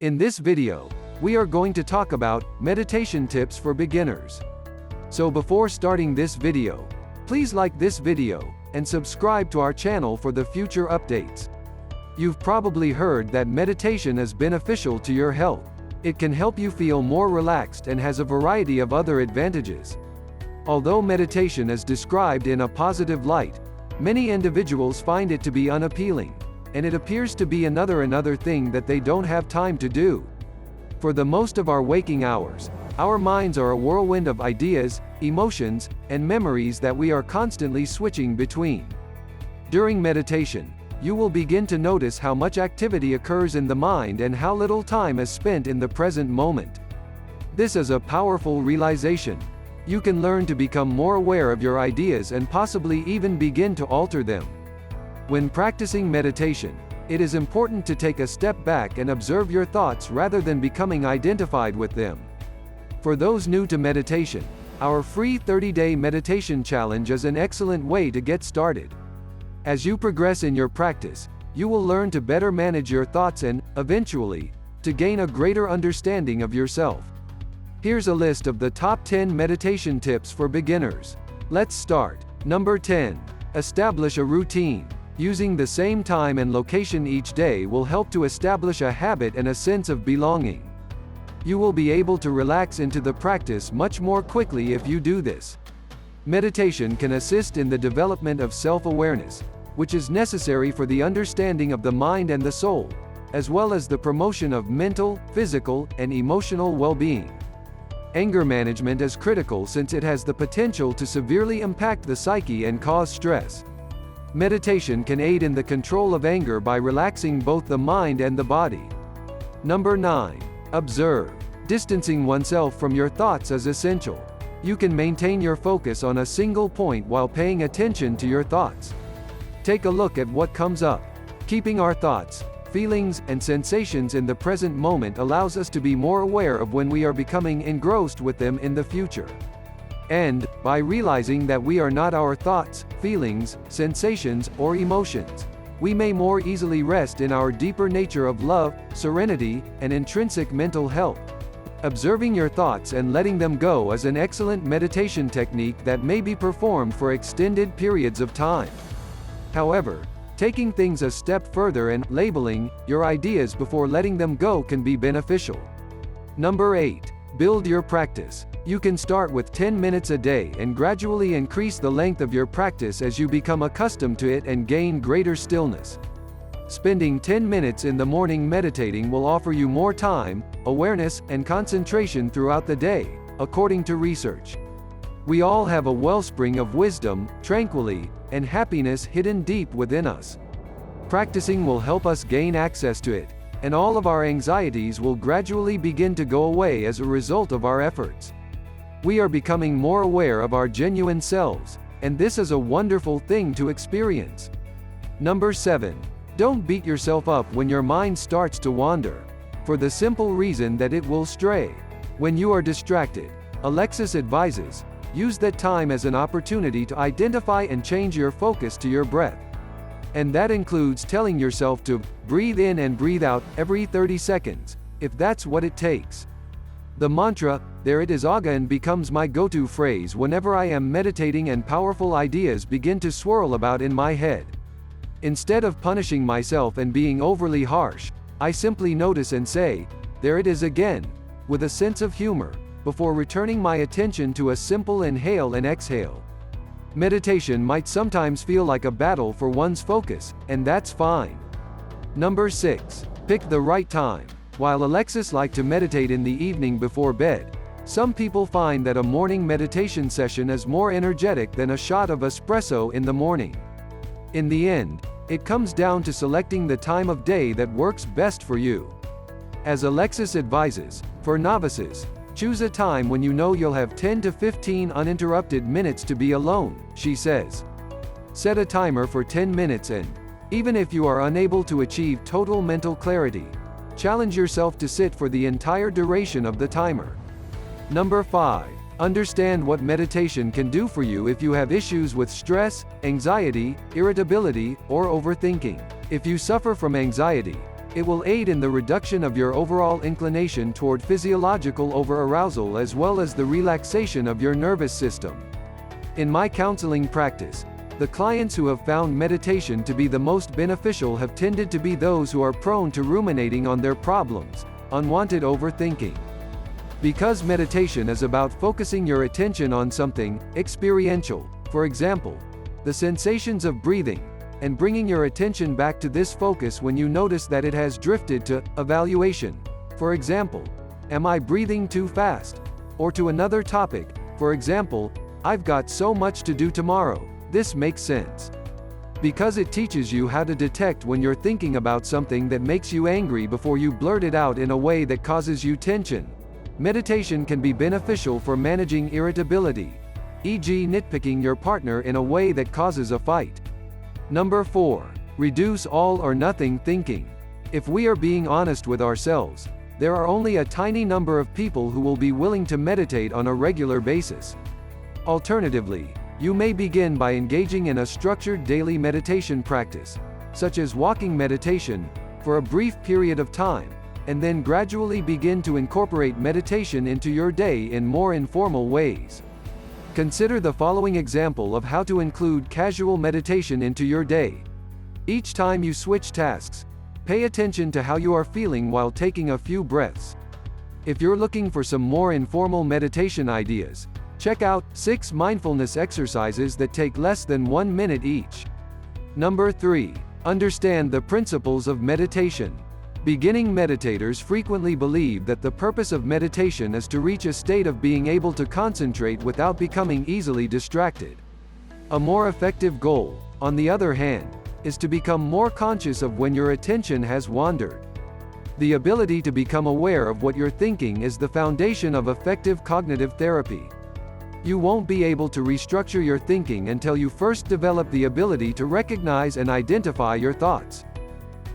In this video, we are going to talk about meditation tips for beginners. So before starting this video, please like this video and subscribe to our channel for the future updates. You've probably heard that meditation is beneficial to your health. It can help you feel more relaxed and has a variety of other advantages. Although meditation is described in a positive light, many individuals find it to be unappealing, and it appears to be another thing that they don't have time to do. For the most of our waking hours, our minds are a whirlwind of ideas, emotions, and memories that we are constantly switching between. During meditation, you will begin to notice how much activity occurs in the mind and how little time is spent in the present moment. This is a powerful realization. You can learn to become more aware of your ideas and possibly even begin to alter them. When practicing meditation, it is important to take a step back and observe your thoughts rather than becoming identified with them. For those new to meditation, our free 30-day meditation challenge is an excellent way to get started. As you progress in your practice, you will learn to better manage your thoughts and, eventually, to gain a greater understanding of yourself. Here's a list of the top 10 meditation tips for beginners. Let's start. Number 10. Establish a routine. Using the same time and location each day will help to establish a habit and a sense of belonging. You will be able to relax into the practice much more quickly if you do this. Meditation can assist in the development of self-awareness, which is necessary for the understanding of the mind and the soul, as well as the promotion of mental, physical, and emotional well-being. Anger management is critical since it has the potential to severely impact the psyche and cause stress. Meditation can aid in the control of anger by relaxing both the mind and the body. Number 9. Observe. Distancing oneself from your thoughts is essential. You can maintain your focus on a single point while paying attention to your thoughts. Take a look at what comes up. Keeping our thoughts, feelings, and sensations in the present moment allows us to be more aware of when we are becoming engrossed with them in the future. And, by realizing that we are not our thoughts, feelings, sensations, or emotions, we may more easily rest in our deeper nature of love, serenity, and intrinsic mental health. Observing your thoughts and letting them go is an excellent meditation technique that may be performed for extended periods of time. However, taking things a step further and labeling your ideas before letting them go can be beneficial. Number 8. Build your practice. You can start with 10 minutes a day and gradually increase the length of your practice as you become accustomed to it and gain greater stillness. Spending 10 minutes in the morning meditating will offer you more time, awareness, and concentration throughout the day, according to research. We all have a wellspring of wisdom, tranquility, and happiness hidden deep within us. Practicing will help us gain access to it, and all of our anxieties will gradually begin to go away as a result of our efforts. We are becoming more aware of our genuine selves, and this is a wonderful thing to experience. Number 7. Don't beat yourself up when your mind starts to wander, for the simple reason that it will stray. When you are distracted, Alexis advises, use that time as an opportunity to identify and change your focus to your breath. And that includes telling yourself to breathe in and breathe out every 30 seconds, if that's what it takes. The mantra, "There it is again," becomes my go-to phrase whenever I am meditating and powerful ideas begin to swirl about in my head. Instead of punishing myself and being overly harsh, I simply notice and say, "There it is again," with a sense of humor, before returning my attention to a simple inhale and exhale. Meditation might sometimes feel like a battle for one's focus, and that's fine. Number 6. Pick the right time. While Alexis likes to meditate in the evening before bed, some people find that a morning meditation session is more energetic than a shot of espresso in the morning. In the end, it comes down to selecting the time of day that works best for you. As Alexis advises, for novices, choose a time when you know you'll have 10 to 15 uninterrupted minutes to be alone, she says. Set a timer for 10 minutes and, even if you are unable to achieve total mental clarity, challenge yourself to sit for the entire duration of the timer. Number 5. Understand what meditation can do for you if you have issues with stress, anxiety, irritability, or overthinking. If you suffer from anxiety, It will aid in the reduction of your overall inclination toward physiological over-arousal as well as the relaxation of your nervous system. In my counseling practice, the clients who have found meditation to be the most beneficial have tended to be those who are prone to ruminating on their problems, unwanted overthinking. Because meditation is about focusing your attention on something experiential, for example, the sensations of breathing, and bringing your attention back to this focus when you notice that it has drifted to evaluation. For example, am I breathing too fast? Or to another topic, for example, I've got so much to do tomorrow. This makes sense. Because it teaches you how to detect when you're thinking about something that makes you angry before you blurt it out in a way that causes you tension. Meditation can be beneficial for managing irritability, e.g., nitpicking your partner in a way that causes a fight. Number 4. Reduce all or nothing thinking. If we are being honest with ourselves, there are only a tiny number of people who will be willing to meditate on a regular basis. Alternatively, you may begin by engaging in a structured daily meditation practice, such as walking meditation, for a brief period of time, and then gradually begin to incorporate meditation into your day in more informal ways. Consider the following example of how to include casual meditation into your day. Each time you switch tasks, pay attention to how you are feeling while taking a few breaths. If you're looking for some more informal meditation ideas, check out 6 mindfulness exercises that take less than 1 minute each. Number 3. Understand the principles of meditation. Beginning meditators frequently believe that the purpose of meditation is to reach a state of being able to concentrate without becoming easily distracted. A more effective goal, on the other hand, is to become more conscious of when your attention has wandered. The ability to become aware of what you're thinking is the foundation of effective cognitive therapy. You won't be able to restructure your thinking until you first develop the ability to recognize and identify your thoughts.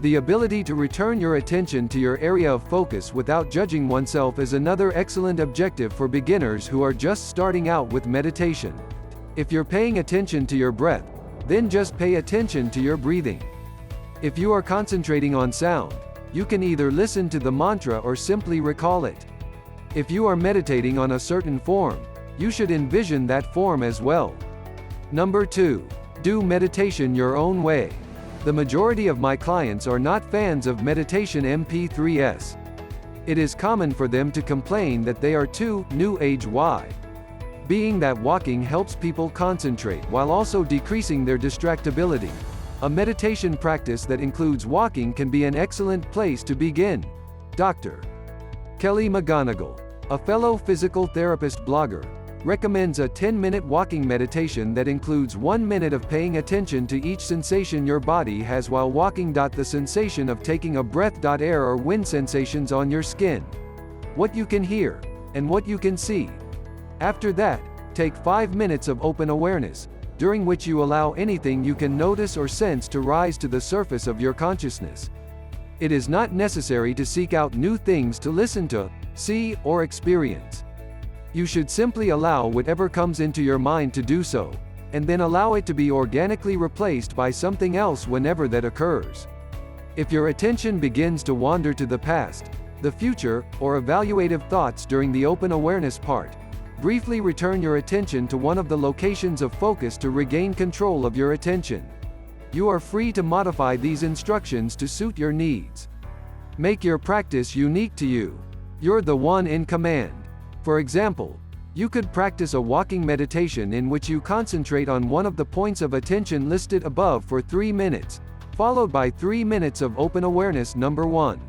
The ability to return your attention to your area of focus without judging oneself is another excellent objective for beginners who are just starting out with meditation. If you're paying attention to your breath, then just pay attention to your breathing. If you are concentrating on sound, you can either listen to the mantra or simply recall it. If you are meditating on a certain form, you should envision that form as well. Number 2. Do meditation your own way. The majority of my clients are not fans of meditation MP3s. It is common for them to complain that they are too new age. Why? Being that walking helps people concentrate while also decreasing their distractibility. A meditation practice that includes walking can be an excellent place to begin. Dr. Kelly McGonigal, a fellow physical therapist blogger, recommends a 10-minute walking meditation that includes 1 minute of paying attention to each sensation your body has while walking. The sensation of taking a breath. Air or wind sensations on your skin. What you can hear, and what you can see. After that, take 5 minutes of open awareness, during which you allow anything you can notice or sense to rise to the surface of your consciousness. It is not necessary to seek out new things to listen to, see, or experience. You should simply allow whatever comes into your mind to do so, and then allow it to be organically replaced by something else whenever that occurs. If your attention begins to wander to the past, the future, or evaluative thoughts during the open awareness part, briefly return your attention to one of the locations of focus to regain control of your attention. You are free to modify these instructions to suit your needs. Make your practice unique to you. You're the one in command. For example, you could practice a walking meditation in which you concentrate on one of the points of attention listed above for 3 minutes, followed by 3 minutes of open awareness. Number 1.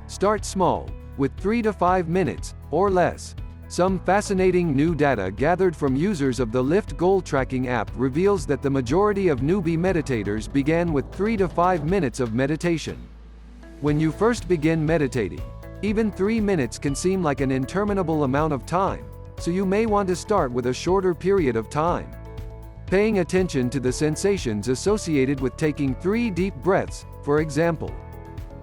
Start small, with 3 to 5 minutes, or less. Some fascinating new data gathered from users of the Lift goal tracking app reveals that the majority of newbie meditators began with 3 to 5 minutes of meditation. When you first begin meditating, even 3 minutes can seem like an interminable amount of time, so you may want to start with a shorter period of time. Paying attention to the sensations associated with taking 3 deep breaths, for example.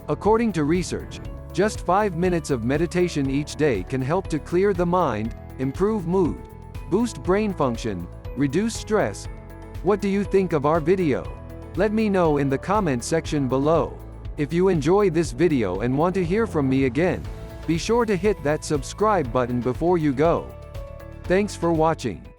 According to research, just 5 minutes of meditation each day can help to clear the mind, improve mood, boost brain function, reduce stress. What do you think of our video? Let me know in the comment section below. If you enjoy this video and want to hear from me again, be sure to hit that subscribe button before you go. Thanks for watching.